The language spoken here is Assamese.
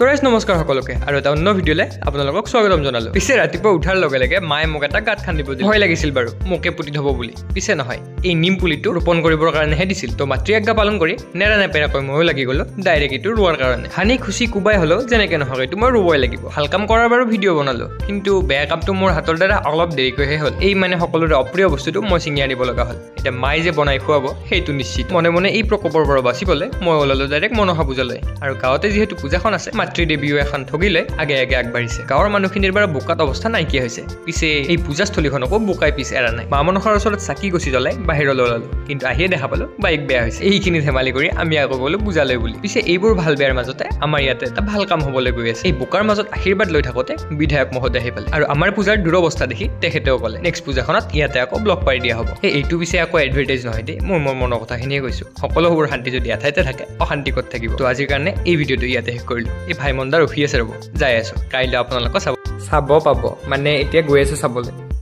তোৰাইছ নমস্কাৰ সকলোকে আৰু এটা অন্য ভিডিঅ'লে আপোনালোকক স্বাগতম জনালো। পিছে ৰাতিপুৱা উঠাৰ লগে লগে মায়ে মোক এটা গাঁত খান্দিব দিলে। ভয় লাগিছিল বাৰু মোকে পুতি থব বুলি। পিছে নহয়, এই নিম পুলিটো ৰোপণ কৰিবৰ কাৰণেহে দিছিল। তো মাতৃ আজ্ঞা পালন কৰি নেৰা নেপেৰাকৈ ময়ো লাগি গ'লো ডাইৰেক্ট এইটো ৰোৱাৰ কাৰণে। হানি খুচি কোবাই হ'লেও যেনেকে নহওক এইটো মই ৰুবই লাগিব। ভাল কাম কৰাৰ বাৰু ভিডিঅ' বনালো, কিন্তু বেয়া কামটো মোৰ হাতৰ দ্বাৰা অলপ দেৰিকৈহে হ'ল। এই মানে সকলোৰে অপ্ৰিয় বস্তুটো মই ছিঙি আনিব লগা হ'ল। এতিয়া মায়ে যে বনাই খুৱাব সেইটো নিশ্চিত। মনে মনে এই প্ৰকোপৰ পৰা বাচিবলৈ মই ওলালো ডাইৰেক্ট মনসা পূজালৈ। আৰু গাঁৱতে যিহেতু পূজাখন আছে, মাতৃ দেৱীও এখন ঠগিলৈ আগে আগবাঢ়িছে। গাঁৱৰ মানুহখিনিৰ বাৰু বোকাত অৱস্থা নাইকিয়া হৈছে। পিছে এই পূজাস্থলীখনকো বোকাই পিছ এৰা নাই। মা মনসাৰ ওচৰত চাকি গছি জ্বলাই বাহিৰলৈ ওলালো, কিন্তু আহিয়ে দেখা পালো বাইক বেয়া হৈছে। এইখিনি ধেমালি কৰি আমি আকৌ গ'লো পূজালৈ বুলি। পিছে এইবোৰ ভাল বেয়াৰ মাজতে আমাৰ ইয়াতে এটা ভাল কাম হ'বলৈ গৈ আছে। এই বোকাৰ মাজত আশীৰ্বাদ লৈ থাকোঁতে বিধায়ক মহোদয় আহি পালে আৰু আমাৰ পূজাৰ দুৰৱস্থা দেখি তেখেতেও ক'লে নেক্সট পূজাখনত ইয়াতে আকৌ ব্লক পাৰি দিয়া হ'ব। এইটো পিছে আকৌ এডভাৰটাইজ নহয় দেই, মোৰ মনৰ কথাখিনিয়ে কৈছোঁ। সকলোবোৰ শান্তি যদি এঠাইতে থাকে, অশান্তি ক'ত থাকিব। তো আজিৰ কাৰণে এই ভিডিঅ'টো ইয়াতে শেষ কৰিলোঁ। এই ভাই মণ্ডা ৰখি আছে ৰ'ব, যাই আছোঁ। কাইলৈ আপোনালোকক চাব পাব, মানে এতিয়া গৈ আছোঁ চাবলৈ।